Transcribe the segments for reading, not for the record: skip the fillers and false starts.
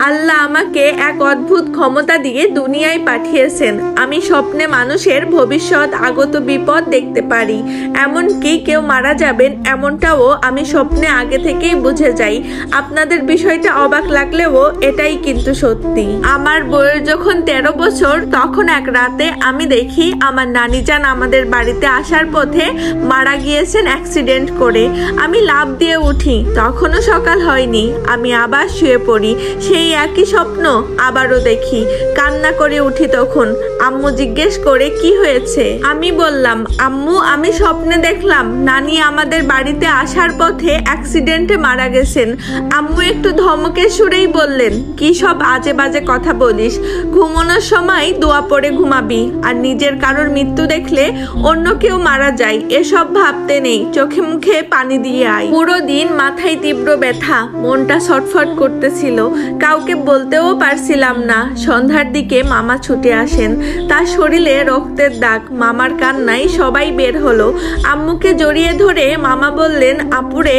আল্লাহ আমাকে এক অদ্ভুত ক্ষমতা দিয়ে দুনিয়ায় পাঠিয়েছেন। আমি স্বপ্নে মানুষের ভবিষ্যৎ আগত বিপদ দেখতে পারি, এমনকি কেউ মারা যাবেন এমনটাও আমি স্বপ্নে আগে থেকেই বুঝে যাই। আপনাদের বিষয়টা অবাক লাগলেও এটাই কিন্তু সত্যি। আমার বয়স যখন 13 বছর তখন এক রাতে আমি দেখি আমার নানিজান আমাদের বাড়িতে আসার পথে মারা গিয়েছেন অ্যাক্সিডেন্ট করে। আমি লাফ দিয়ে উঠি, তখনও সকাল হয়নি। আমি আবার শুয়ে পড়ি, সেই একই স্বপ্ন আবারও দেখি। কান্না করে উঠি তখন। আম্মু জিজ্ঞেস করে কি হয়েছে। আমি বললাম, আম্মু আমি স্বপ্নে দেখলাম নানি আমাদের বাড়িতে আসার পথে অ্যাক্সিডেন্টে মারা গেছেন। আম্মু একটু ধমকের সুরেই বললেন, কি সব আজে বাজে কথা বলিস, ঘুমানোর সময় দোয়া পড়ে ঘুমাবি, আর নিজের কারোর মৃত্যু দেখলে অন্য কেউ মারা যায় এসব ভাবতে নেই, চোখে মুখে পানি দিয়ে আয়। পুরো দিন মাথায় তীব্র ব্যথা, মনটা ছটফট করতেছিল, কাউকে বলতেও পারছিলাম না। সন্ধ্যার দিকে মামা ছুটে আসেন, তার শরীরে রক্তের দাগ। মামার কান্নায় সবাই বের হলো। আম্মুকে জড়িয়ে ধরে মামা বললেন, আপুরে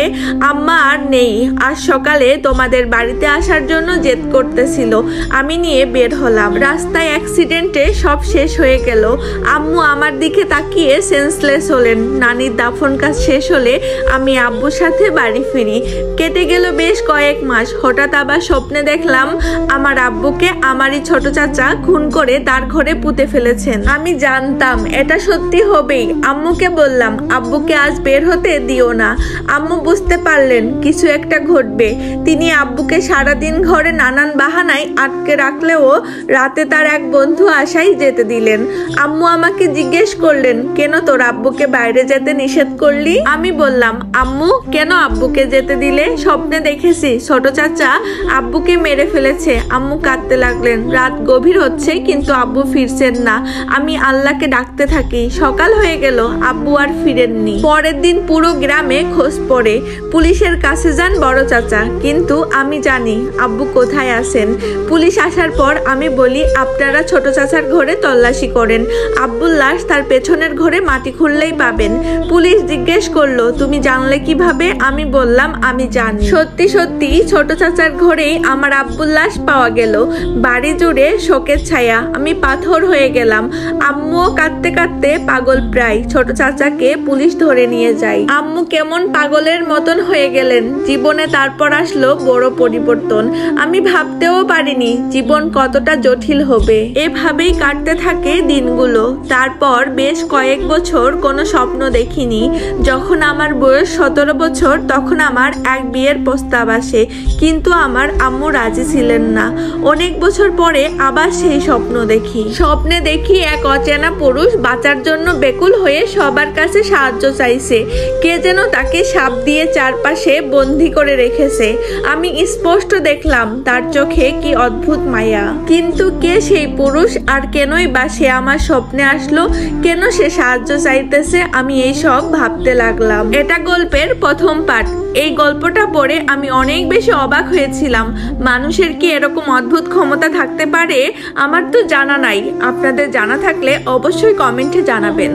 আম্মা আর নেই, আজ সকালে তোমাদের বাড়িতে আসার জন্য জেদ করতেছিল, আমি নিয়ে বের হলাম। রাস্তায় অ্যাক্সিডেন্টে সব শেষ হয়ে গেল। আম্মু আমার দিকে তাকিয়ে সেন্সলেস হলেন। নানির দাফন কাজ শেষ হলে আমি আব্বুর সাথে বাড়ি ফিরি। কেটে গেল বেশ কয়েক মাস। হঠাৎ আবার স্বপ্নে দেখলাম আমার আব্বুকে আমারই ছোট চাচা খুন করে তার ঘরে পুঁতে ফেলেছেন। আমি জানতাম এটা সত্যি হবেই। আম্মুকে বললাম, আব্বুকে আজ বের হতে দিও না। আম্মু বুঝতে পারলেন কিছু একটা ঘটবে। তিনি আব্বুকে সারাদিন ঘরে নানান বাহানায় আটকে রাখলেও রাতে তার এক বন্ধু আশায় যেতে দিলেন। আম্মু আমাকে জিজ্ঞেস করলেন, কেন তোর আব্বুকে বাইরে যেতে নিষেধ করলি? আমি বললাম, আম্মু কেন আব্বুকে যেতে দিলে? স্বপ্নে দেখেছি ছোট চাচা আব্বুকে মেরে ফেলেছে। আম্মু কাঁদতে লাগলেন। রাত গভীর হচ্ছে কিন্তু আব্বু ফিরছেন না। আমি আল্লাহকে ডাকতে থাকি। সকাল হয়ে গেল, আব্বু আর ফিরেননি। পরের দিন পুরো গ্রামে খোঁজ পড়ে। পুলিশের কাছে যান বড় চাচা, কিন্তু আমি জানি আব্বু কোথায় আছেন। পুলিশ আসার পর আমি বলি, আপনারা ছোট চাচার ঘরে তল্লাশি করেন, আব্বুর লাশ তার পেছনের ঘরে মাটি খুঁড়লেই পাবেন। পুলিশ জিজ্ঞেস করলো, তুমি জানলে কিভাবে? আমি বললাম, আমি জানি। সত্যি সত্যি ছোট চাচার ঘরেই আমার আব্বুর লাশ পাওয়া গেল। বাড়ি জুড়ে শোকের ছায়া। আমি পাথর হয়ে গেলাম। আম্মুও কাঁদতে কাঁদতে পাগল প্রায়। ছোট চাচাকে পুলিশ ধরে নিয়ে যায়। আম্মু কেমন পাগলের মতন হয়ে গেলেন। জীবনে তারপর আসলো বড় পরিবর্তন। আমি ভাবতেও পারিনি জীবন কতটা জটিল হবে। এভাবেই কাটতে থাকে দিনগুলো। তারপর বেশ কয়েক বছর কোনো স্বপ্ন দেখিনি। যখন আমার বয়স 17 বছর তখন আমার এক বিয়ের প্রস্তাব আসে, কিন্তু আমার আম্মু রাজি ছিলেন না। অনেক বছর পরে আবার সেই স্বপ্ন দেখি। স্বপ্নে দেখি এক অচেনা পুরুষ বাঁচার জন্য বেকুল হয়ে সবার কাছে সাহায্য চাইছে। কে যেন তাকে সাপ দিয়ে চারপাশে বন্দি করে রেখেছে। আমি স্পষ্ট দেখলাম তার চোখে কি অদ্ভুত মায়া। কিন্তু কে সেই পুরুষ, আর কেনই বা সে আমার স্বপ্নে আসলো? কেন সে সাহায্য চাইতেছে? আমি এই সব ভাবতে লাগলাম। এটা গল্পের প্রথম পার্ট। এই গল্পটা পড়ে আমি অনেক বেশি অবাক হয়েছিলাম। মানুষের কি এরকম অদ্ভুত ক্ষমতা থাকতে পারে? আমার তো জানা নাই। আপনাদের জানা থাকলে অবশ্যই কমেন্টে জানাবেন।